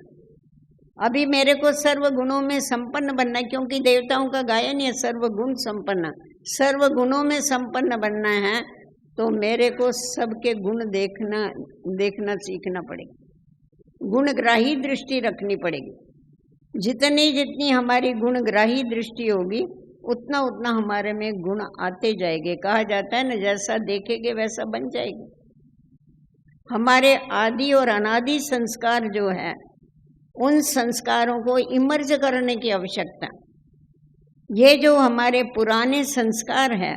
अभी मेरे को सर्व गुणों में संपन्न बनना है, क्योंकि देवताओं का गायन है सर्व गुण संपन्न, सर्व गुणों में संपन्न बनना है। तो मेरे को सबके गुण देखना सीखना पड़ेगा, गुणग्राही दृष्टि रखनी पड़ेगी। जितनी हमारी गुणग्राही दृष्टि होगी उतना उतना हमारे में गुण आते जाएंगे। कहा जाता है ना, जैसा देखेंगे वैसा बन जाएगा। हमारे आदि और अनादि संस्कार जो है, उन संस्कारों को इमर्ज करने की आवश्यकता। ये जो हमारे पुराने संस्कार है,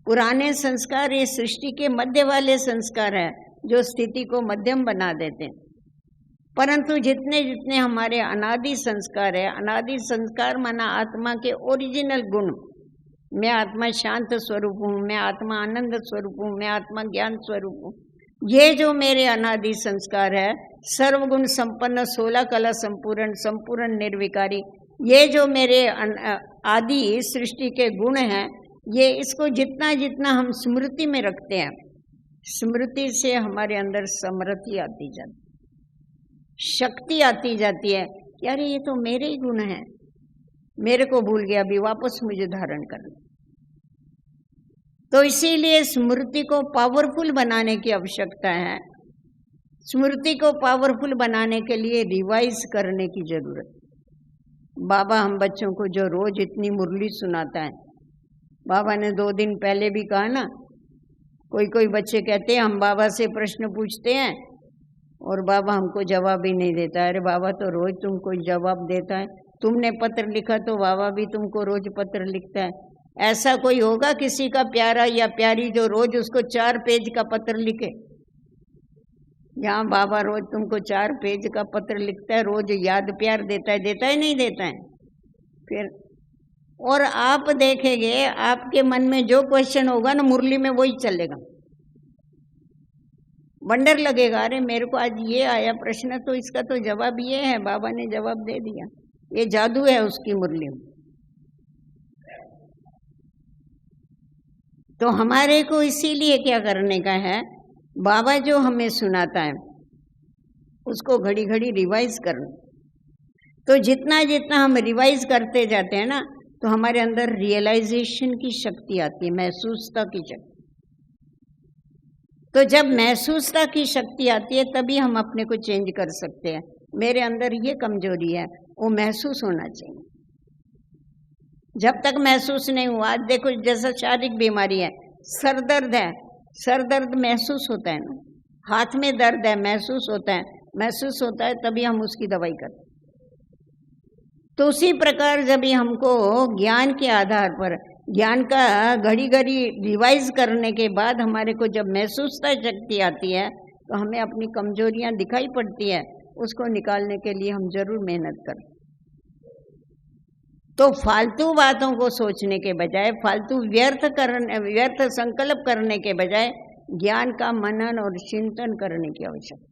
पुराने संस्कार ये सृष्टि के मध्य वाले संस्कार है जो स्थिति को मध्यम बना देते हैं। परंतु जितने जितने हमारे अनादि संस्कार है, अनादि संस्कार माना आत्मा के ओरिजिनल गुण, मैं आत्मा शांत स्वरूप हूँ, मैं आत्मा आनंद स्वरूप हूँ, मैं आत्मा ज्ञान स्वरूप हूँ, ये जो मेरे अनादि संस्कार है, सर्वगुण संपन्न, 16 कला संपूर्ण, संपूर्ण निर्विकारी, ये जो मेरे आदि सृष्टि के गुण हैं, ये इसको जितना जितना हम स्मृति में रखते हैं, स्मृति से हमारे अंदर समृद्धि आती जाती, शक्ति आती जाती है कि अरे ये तो मेरे ही गुण हैं, मेरे को भूल गया, अभी वापस मुझे धारण करना। तो इसीलिए स्मृति को पावरफुल बनाने की आवश्यकता है। स्मृति को पावरफुल बनाने के लिए रिवाइज करने की जरूरत। बाबा हम बच्चों को जो रोज इतनी मुरली सुनाता है, बाबा ने 2 दिन पहले भी कहा ना, कोई बच्चे कहते हैं हम बाबा से प्रश्न पूछते हैं और बाबा हमको जवाब ही नहीं देता है। अरे बाबा तो रोज तुमको जवाब देता है, तुमने पत्र लिखा तो बाबा भी तुमको रोज पत्र लिखता है। ऐसा कोई होगा किसी का प्यारा या प्यारी जो रोज उसको 4 पेज का पत्र लिखे? यहाँ बाबा रोज तुमको 4 पेज का पत्र लिखता है, रोज याद प्यार देता है नहीं देता है? फिर और आप देखेंगे आपके मन में जो क्वेश्चन होगा ना, मुरली में वही चलेगा। वंडर लगेगा, अरे मेरे को आज ये आया प्रश्न, तो इसका तो जवाब ये है, बाबा ने जवाब दे दिया। ये जादू है उसकी मुरली में। तो हमारे को इसीलिए क्या करने का है, बाबा जो हमें सुनाता है उसको घड़ी घड़ी रिवाइज करना। तो जितना जितना हम रिवाइज करते जाते हैं ना, तो हमारे अंदर रियलाइजेशन की शक्ति आती है, महसूसता की शक्ति। तो जब महसूसता की शक्ति आती है तभी हम अपने को चेंज कर सकते हैं। मेरे अंदर ये कमजोरी है, वो महसूस होना चाहिए। जब तक महसूस नहीं हुआ, आज देखो जैसा शारीरिक बीमारी है, सर दर्द है, सर दर्द महसूस होता है ना, हाथ में दर्द है महसूस होता है तभी हम उसकी दवाई करते। तो उसी प्रकार जब हमको ज्ञान के आधार पर, ज्ञान का घड़ी घड़ी रिवाइज करने के बाद हमारे को जब महसूसता शक्ति आती है, तो हमें अपनी कमजोरियां दिखाई पड़ती है, उसको निकालने के लिए हम जरूर मेहनत करें। तो फालतू बातों को सोचने के बजाय, फालतू व्यर्थ संकल्प करने के बजाय ज्ञान का मनन और चिंतन करने की आवश्यकता।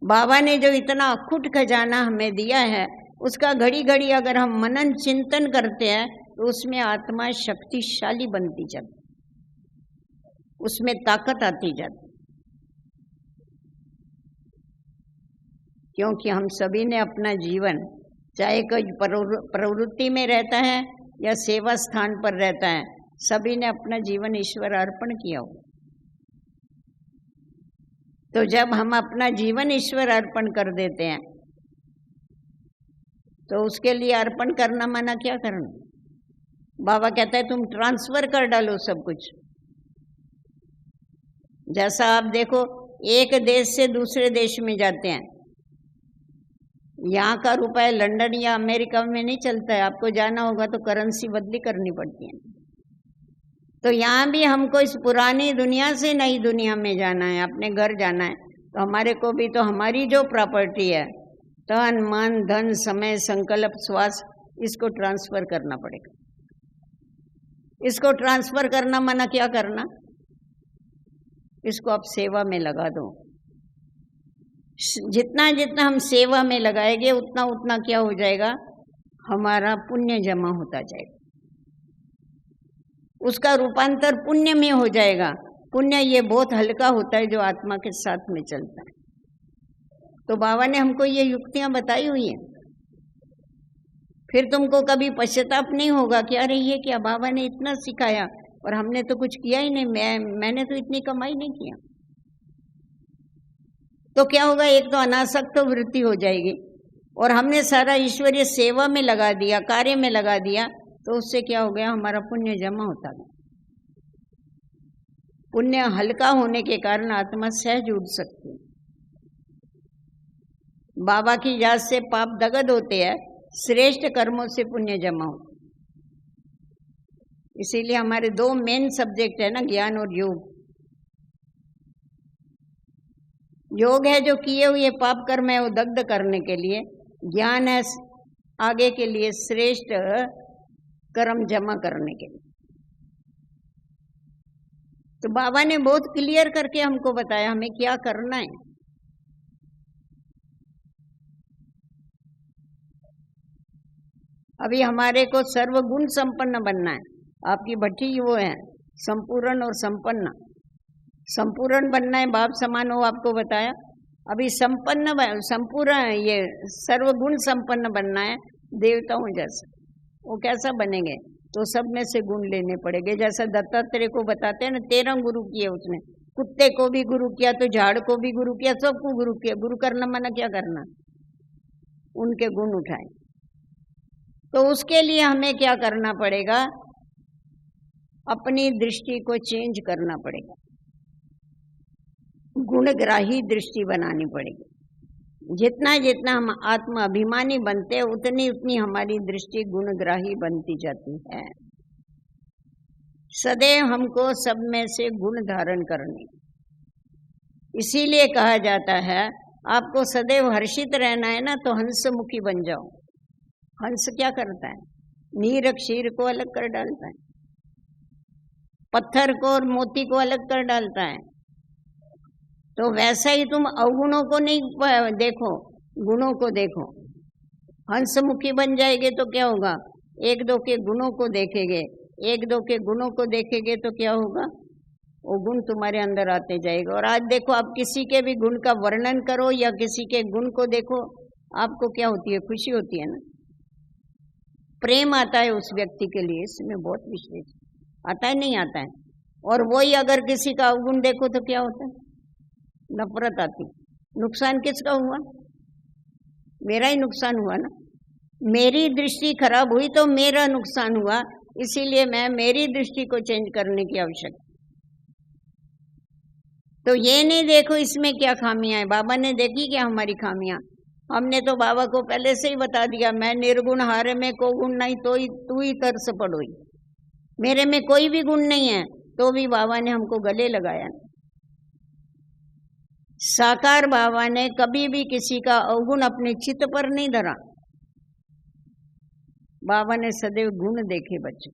बाबा ने जो इतना अखुट खजाना हमें दिया है, उसका घड़ी घड़ी अगर हम मनन चिंतन करते हैं तो उसमें आत्मा शक्तिशाली बनती जाती, उसमें ताकत आती जाती। क्योंकि हम सभी ने अपना जीवन, चाहे कोई प्रवृत्ति में रहता है या सेवा स्थान पर रहता है, सभी ने अपना जीवन ईश्वर अर्पण किया हो। तो जब हम अपना जीवन ईश्वर अर्पण कर देते हैं, तो उसके लिए अर्पण करना माना क्या करना? बाबा कहता है तुम ट्रांसफर कर डालो सब कुछ। जैसा आप देखो, एक देश से दूसरे देश में जाते हैं, यहाँ का रुपया लंदन या अमेरिका में नहीं चलता है, आपको जाना होगा तो करेंसी बदली करनी पड़ती है। तो यहाँ भी हमको इस पुरानी दुनिया से नई दुनिया में जाना है, अपने घर जाना है, तो हमारे को भी तो हमारी जो प्रॉपर्टी है, तन मन धन समय संकल्प श्वास, इसको ट्रांसफर करना पड़ेगा। इसको ट्रांसफर करना माना क्या करना? इसको आप सेवा में लगा दो। जितना जितना हम सेवा में लगाएंगे उतना उतना क्या हो जाएगा, हमारा पुण्य जमा होता जाएगा, उसका रूपांतर पुण्य में हो जाएगा। पुण्य ये बहुत हल्का होता है जो आत्मा के साथ में चलता है। तो बाबा ने हमको ये युक्तियां बताई हुई हैं। फिर तुमको कभी पश्चाताप नहीं होगा कि अरे ये क्या, बाबा ने इतना सिखाया और हमने तो कुछ किया ही नहीं, मैंने तो इतनी कमाई नहीं किया। तो क्या होगा, एक तो अनासक्त वृत्ति हो जाएगी और हमने सारा ईश्वरीय सेवा में लगा दिया, कार्य में लगा दिया, तो उससे क्या हो गया, हमारा पुण्य जमा होता गया। पुण्य हल्का होने के कारण आत्मा सहज उठ सकती है। बाबा की याद से पाप दगद होते हैं, श्रेष्ठ कर्मों से पुण्य जमा होता। इसीलिए हमारे दो मेन सब्जेक्ट है ना, ज्ञान और योग। योग है जो किए हुए पाप कर्म है वो दग्ध करने के लिए, ज्ञान है आगे के लिए श्रेष्ठ कर्म जमा करने के लिए। तो बाबा ने बहुत क्लियर करके हमको बताया हमें क्या करना है। अभी हमारे को सर्वगुण संपन्न बनना है। आपकी भट्टी वो है संपूर्ण और संपन्न। संपूर्ण बनना है, बाप समान हो, आपको बताया। अभी संपूर्ण ये सर्वगुण संपन्न बनना है, देवताओं जैसा। वो कैसा बनेंगे, तो सब में से गुण लेने पड़ेंगे। जैसा दत्तात्रेय को बताते हैं ना, 13 गुरु किए उसने। कुत्ते को भी गुरु किया, तो झाड़ को भी गुरु किया, सबको गुरु किया। गुरु करना माना क्या करना, उनके गुण उठाए। तो उसके लिए हमें क्या करना पड़ेगा, अपनी दृष्टि को चेंज करना पड़ेगा, गुणग्राही दृष्टि बनानी पड़ेगी। जितना जितना हम आत्म अभिमानी बनते उतनी उतनी हमारी दृष्टि गुणग्राही बनती जाती है। सदैव हमको सब में से गुण धारण करने, इसीलिए कहा जाता है आपको सदैव हर्षित रहना है ना, तो हंसमुखी बन जाओ। हंस क्या करता है, नीर क्षीर को अलग कर डालता है, पत्थर को और मोती को अलग कर डालता है। तो वैसा ही तुम अवगुणों को नहीं देखो, गुणों को देखो। हंसमुखी बन जाएंगे तो क्या होगा, एक दो के गुणों को देखेंगे, एक दो के गुणों को देखेंगे तो क्या होगा, वो गुण तुम्हारे अंदर आते जाएगा। और आज देखो, आप किसी के भी गुण का वर्णन करो या किसी के गुण को देखो, आपको क्या होती है, खुशी होती है ना, प्रेम आता है उस व्यक्ति के लिए। इसमें बहुत विशेष आता है, नहीं आता है। और वही अगर किसी का अवगुण देखो तो क्या होता है, नफरत आती। नुकसान किसका हुआ, मेरा ही नुकसान हुआ ना। मेरी दृष्टि खराब हुई तो मेरा नुकसान हुआ, इसीलिए मैं मेरी दृष्टि को चेंज करने की आवश्यकता। तो ये नहीं देखो इसमें क्या खामियां है, बाबा ने देखी क्या हमारी खामियां। हमने तो बाबा को पहले से ही बता दिया, मैं निर्गुण हारे में को गुण नहीं, तो तू ही तरस पड़ोई। मेरे में कोई भी गुण नहीं है, तो भी बाबा ने हमको गले लगाया। साकार बाबा ने कभी भी किसी का अवगुण अपने चित्त पर नहीं धरा। बाबा ने सदैव गुण देखे बच्चे।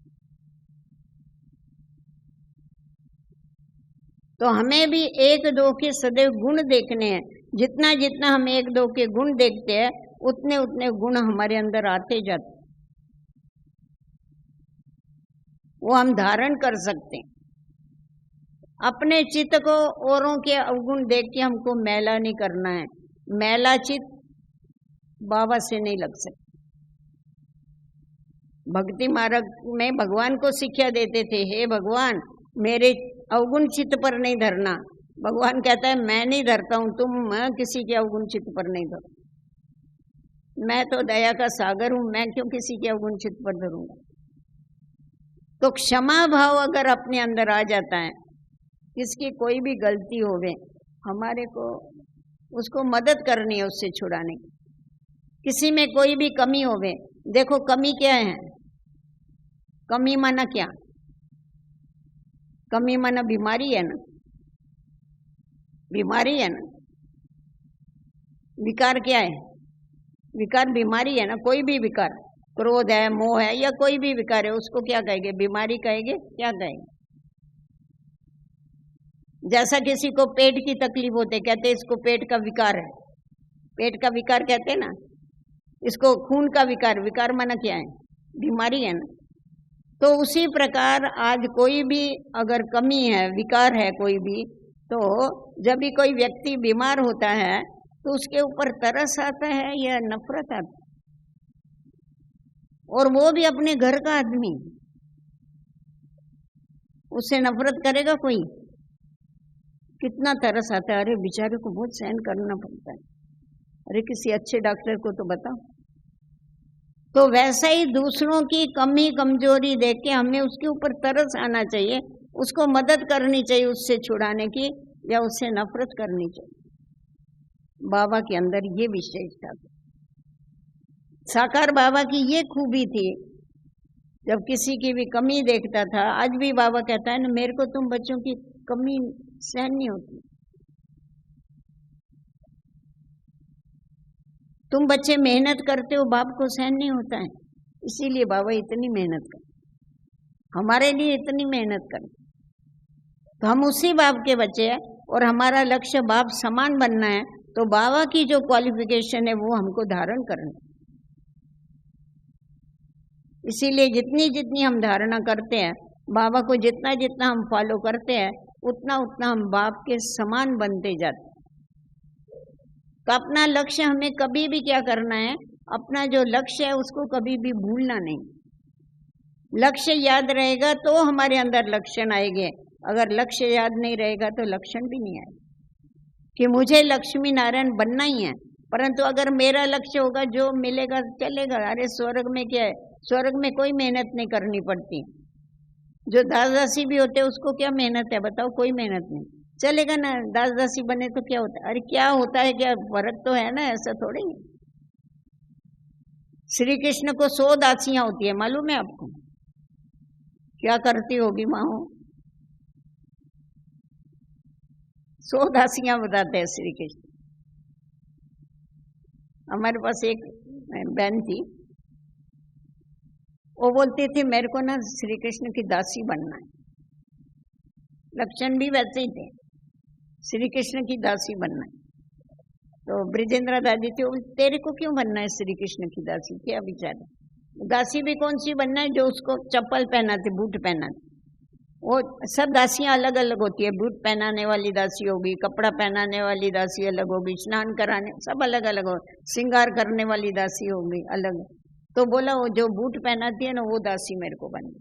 तो हमें भी एक दो के सदैव गुण देखने हैं। जितना जितना हम एक दो के गुण देखते हैं, उतने उतने गुण हमारे अंदर आते जाते, वो हम धारण कर सकते हैं। अपने चित्त को औरों के अवगुण देख के हमको मैला नहीं करना है। मैला चित्त बाबा से नहीं लग सकता। भक्ति मार्ग में भगवान को शिक्षा देते थे, हे भगवान मेरे अवगुण चित्त पर नहीं धरना। भगवान कहता है मैं नहीं धरता हूं, तुम किसी के अवगुण चित्त पर नहीं धरो। मैं तो दया का सागर हूं, मैं क्यों किसी के अवगुण चित्त पर धरूंगा। तो क्षमा भाव अगर अपने अंदर आ जाता है, किसकी कोई भी गलती होवे, हमारे को उसको मदद करनी है उससे छुड़ाने की। किसी में कोई भी कमी होवे, देखो कमी क्या है, कमी माना क्या, कमी माना बीमारी है ना, बीमारी है ना। विकार क्या है, विकार बीमारी है ना। कोई भी विकार, क्रोध है, मोह है, या कोई भी विकार है, उसको क्या कहेंगे, बीमारी कहेंगे, क्या कहेंगे। जैसा किसी को पेट की तकलीफ होती है, कहते हैं इसको पेट का विकार है, पेट का विकार कहते हैं ना। इसको खून का विकार, विकार माना क्या है? बीमारी है ना। तो उसी प्रकार आज कोई भी अगर कमी है, विकार है कोई भी, तो जब भी कोई व्यक्ति बीमार होता है तो उसके ऊपर तरस आता है या नफरत आती है, और वो भी अपने घर का आदमी, उससे नफरत करेगा कोई? कितना तरस आता है, अरे बेचारे को बहुत सहन करना पड़ता है, अरे किसी अच्छे डॉक्टर को तो बताओ। तो वैसा ही दूसरों की कमी कमजोरी देख के हमें उसके ऊपर तरस आना चाहिए, उसको मदद करनी चाहिए उससे छुड़ाने की, या उससे नफरत करनी चाहिए। बाबा के अंदर ये विशेषता थी, साकार बाबा की ये खूबी थी। जब किसी की भी कमी देखता था, आज भी बाबा कहता है ना, मेरे को तुम बच्चों की कमी सहन नहीं होती, तुम बच्चे मेहनत करते हो, बाप को सहन नहीं होता है, इसीलिए बाबा इतनी मेहनत कर, हमारे लिए इतनी मेहनत कर। तो हम उसी बाप के बच्चे हैं और हमारा लक्ष्य बाप समान बनना है। तो बाबा की जो क्वालिफिकेशन है वो हमको धारण करना, इसीलिए जितनी जितनी हम धारणा करते हैं, बाबा को जितना जितना हम फॉलो करते हैं, उतना उतना हम बाप के समान बनते जाते हैं। तो अपना लक्ष्य हमें कभी भी क्या करना है, अपना जो लक्ष्य है उसको कभी भी भूलना नहीं। लक्ष्य याद रहेगा तो हमारे अंदर लक्षण आएंगे, अगर लक्ष्य याद नहीं रहेगा तो लक्षण भी नहीं आएगा कि मुझे लक्ष्मी नारायण बनना ही है। परंतु अगर मेरा लक्ष्य होगा, जो मिलेगा चलेगा, अरे स्वर्ग में क्या है, स्वर्ग में कोई मेहनत नहीं करनी पड़ती। जो दासदासी भी होते हैं उसको क्या मेहनत है बताओ? कोई मेहनत नहीं, चलेगा ना। दासदासी बने तो क्या होता है? अरे क्या होता है, क्या फर्क तो है ना, ऐसा थोड़ी है। श्री कृष्ण को 100 दासियां होती है, मालूम है आपको? क्या करती होगी माँ? 100 दासियां बताते हैं श्री कृष्ण। हमारे पास एक बहन थी, वो बोलती थी मेरे को ना श्री कृष्ण की दासी बनना है। लक्षण भी वैसे ही थे, श्री कृष्ण की दासी बनना है। तो ब्रिजेंद्र दादी थी, तेरे को क्यों बनना है श्री कृष्ण की दासी? क्या विचार है? दासी भी कौन सी बनना है? जो उसको चप्पल पहनाते, बूट पहनाते। वो सब दासियां अलग अलग होती है, बूट पहनाने वाली दासी होगी, कपड़ा पहनाने वाली दासी अलग होगी, स्नान कराने सब अलग अलग हो, श्रृंगार करने वाली दासी होगी अलग। तो बोला वो जो बूट पहनाती है ना वो दासी मेरे को बननी।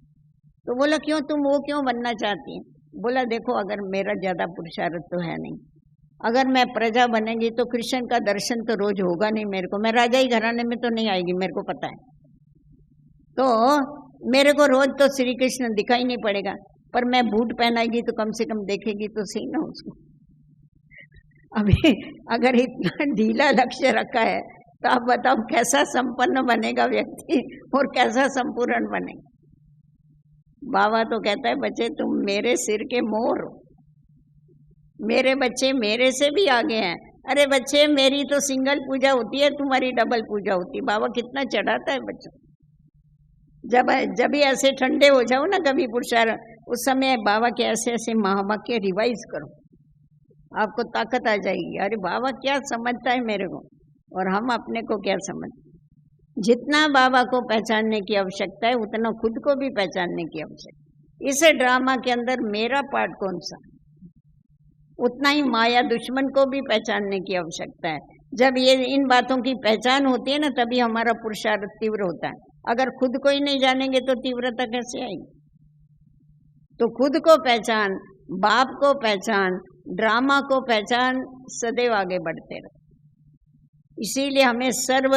तो बोला क्यों, तुम वो क्यों बनना चाहती है? बोला देखो, अगर मेरा ज्यादा पुरुषार्थ तो है नहीं, अगर मैं प्रजा बनेगी तो कृष्ण का दर्शन तो रोज होगा नहीं मेरे को, मैं राजा ही घराने में तो नहीं आएगी, मेरे को पता है। तो मेरे को रोज तो श्री कृष्ण दिखाई नहीं पड़ेगा, पर मैं बूट पहनाएगी तो कम से कम देखेगी तो सही ना उसको। अभी अगर इतना ढीला लक्ष्य रखा है तो आप बताओ कैसा संपन्न बनेगा व्यक्ति और कैसा संपूर्ण बनेगा। बाबा तो कहता है बच्चे तुम मेरे सिर के मोर हो, मेरे बच्चे मेरे से भी आगे हैं। अरे बच्चे मेरी तो सिंगल पूजा होती है, तुम्हारी डबल पूजा होती है। बाबा कितना चढ़ाता है बच्चों। जब भी ऐसे ठंडे हो जाओ ना कभी पुरुषार्थ, उस समय बाबा के ऐसे ऐसे महावाक्य रिवाइज करो, आपको ताकत आ जाएगी। अरे बाबा क्या समझता है मेरे को और हम अपने को क्या समझते। जितना बाबा को पहचानने की आवश्यकता है उतना खुद को भी पहचानने की आवश्यकता। इस ड्रामा के अंदर मेरा पार्ट कौन सा, उतना ही माया दुश्मन को भी पहचानने की आवश्यकता है। जब ये इन बातों की पहचान होती है ना तभी हमारा पुरुषार्थ तीव्र होता है। अगर खुद को ही नहीं जानेंगे तो तीव्रता कैसे आएगी? तो खुद को पहचान, बाप को पहचान, ड्रामा को पहचान, सदैव आगे बढ़ते रहे। इसीलिए हमें सर्व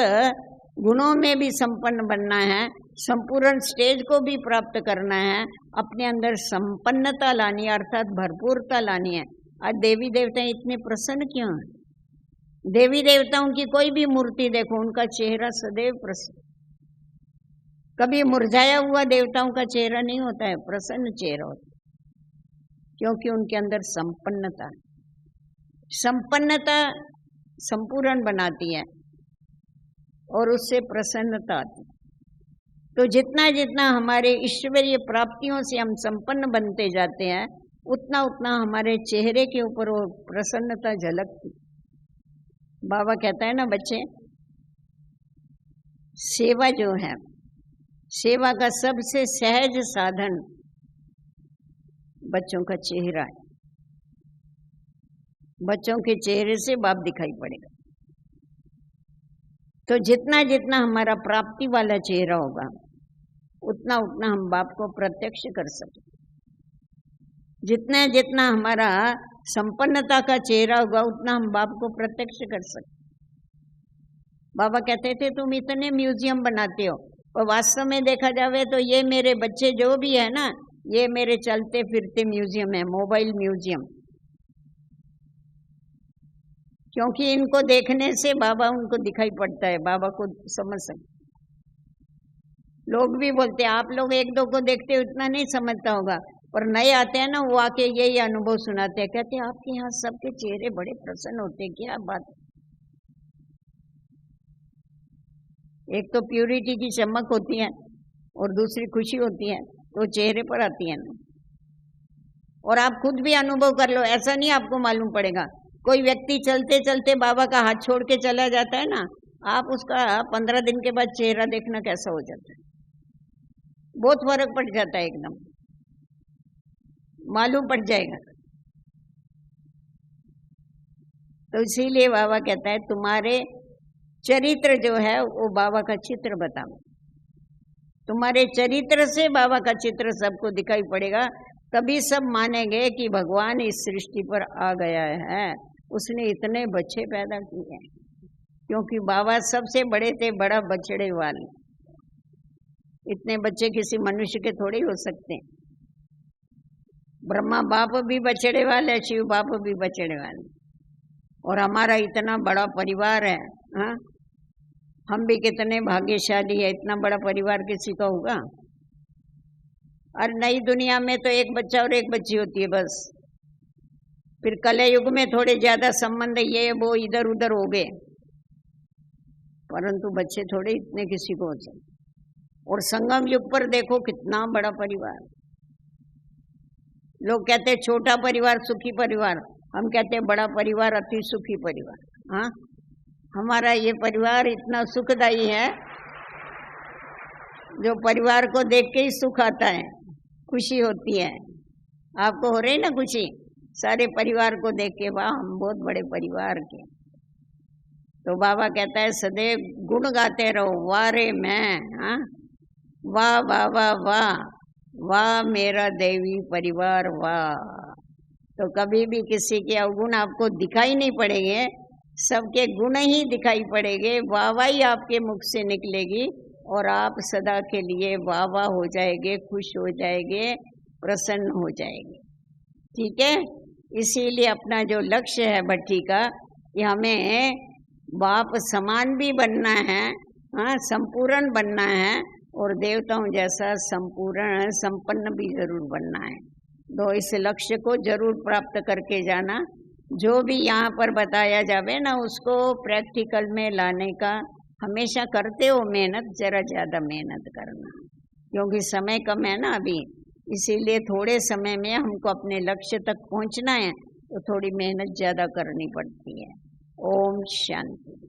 गुणों में भी संपन्न बनना है, संपूर्ण स्टेज को भी प्राप्त करना है, अपने अंदर संपन्नता लानी है, अर्थात भरपूरता लानी है। आज देवी देवता इतने प्रसन्न क्यों हैं? देवी देवताओं की कोई भी मूर्ति देखो, उनका चेहरा सदैव प्रसन्न, कभी मुरझाया हुआ देवताओं का चेहरा नहीं होता है, प्रसन्न चेहरा होता है, क्योंकि उनके अंदर संपन्नता, संपन्नता संपूर्ण बनाती है और उससे प्रसन्नता आती है। तो जितना जितना हमारे ईश्वरीय प्राप्तियों से हम संपन्न बनते जाते हैं उतना उतना हमारे चेहरे के ऊपर वो प्रसन्नता झलकती। बाबा कहता है ना बच्चे, सेवा जो है, सेवा का सबसे सहज साधन बच्चों का चेहरा है। बच्चों के चेहरे से बाप दिखाई पड़ेगा। तो जितना जितना हमारा प्राप्ति वाला चेहरा होगा, उतना उतना हम बाप को प्रत्यक्ष कर सके। जितना जितना हमारा संपन्नता का चेहरा होगा, उतना हम बाप को प्रत्यक्ष कर सकते। बाबा कहते थे तुम इतने म्यूजियम बनाते हो, और वास्तव में देखा जावे तो ये मेरे बच्चे जो भी है ना, ये मेरे चलते फिरते म्यूजियम है, मोबाइल म्यूजियम। क्योंकि इनको देखने से बाबा उनको दिखाई पड़ता है, बाबा को समझ सकते। लोग भी बोलते हैं आप लोग एक दो को देखते हो इतना नहीं समझता होगा, पर नए आते हैं ना, वो आके यही अनुभव सुनाते हैं। कहते हैं आपके यहाँ सबके चेहरे बड़े प्रसन्न होते हैं, क्या बात। एक तो प्यूरिटी की चमक होती है और दूसरी खुशी होती है, तो चेहरे पर आती है ना। और आप खुद भी अनुभव कर लो, ऐसा नहीं आपको मालूम पड़ेगा। कोई व्यक्ति चलते चलते बाबा का हाथ छोड़ के चला जाता है ना, आप उसका 15 दिन के बाद चेहरा देखना कैसा हो जाता है, बहुत फर्क पड़ जाता है, एकदम मालूम पड़ जाएगा। तो इसीलिए बाबा कहता है तुम्हारे चरित्र जो है वो बाबा का चित्र बताओ। तुम्हारे चरित्र से बाबा का चित्र सबको दिखाई पड़ेगा, तभी सब मानेंगे कि भगवान इस सृष्टि पर आ गया है, उसने इतने बच्चे पैदा किए हैं। क्योंकि बाबा सबसे बड़े थे, बड़ा बछड़े वाले। इतने बच्चे किसी मनुष्य के थोड़े ही हो सकते हैं। ब्रह्मा बाप भी बछड़े वाले, शिव बाप भी बछड़े वाले, और हमारा इतना बड़ा परिवार है। हाँ, हम भी कितने भाग्यशाली है, इतना बड़ा परिवार किसी का होगा। और नई दुनिया में तो एक बच्चा और एक बच्ची होती है बस। फिर कलयुग में थोड़े ज्यादा संबंध ये वो इधर उधर हो गए, परंतु बच्चे थोड़े इतने किसी को हो सकते। और संगम युग पर देखो कितना बड़ा परिवार। लोग कहते हैं छोटा परिवार सुखी परिवार, हम कहते हैं बड़ा परिवार अति सुखी परिवार। हाँ, हमारा ये परिवार इतना सुखदायी है, जो परिवार को देख के ही सुख आता है, खुशी होती है। आपको हो रही ना खुशी सारे परिवार को देख के, वाह हम बहुत बड़े परिवार के। तो बाबा कहता है सदैव गुण गाते रहो, वाह रे मैं, हाँ वाह वाह वाह वाह वाह मेरा देवी परिवार वाह। तो कभी भी किसी के अवगुण आपको दिखाई नहीं पड़ेंगे, सबके गुण ही दिखाई पड़ेंगे, वाह वाह ही आपके मुख से निकलेगी, और आप सदा के लिए वाह वाह हो जाएंगे, खुश हो जाएंगे, प्रसन्न हो जाएंगे। ठीक है, इसीलिए अपना जो लक्ष्य है भट्टी का, कि हमें बाप समान भी बनना है, हाँ संपूर्ण बनना है, और देवताओं जैसा संपूर्ण संपन्न भी जरूर बनना है। तो इस लक्ष्य को जरूर प्राप्त करके जाना। जो भी यहाँ पर बताया जावे ना, उसको प्रैक्टिकल में लाने का हमेशा करते हो मेहनत, जरा ज़्यादा मेहनत करना, क्योंकि समय कम है ना अभी, इसीलिए थोड़े समय में हमको अपने लक्ष्य तक पहुँचना है, तो थोड़ी मेहनत ज़्यादा करनी पड़ती है। ओम शांति।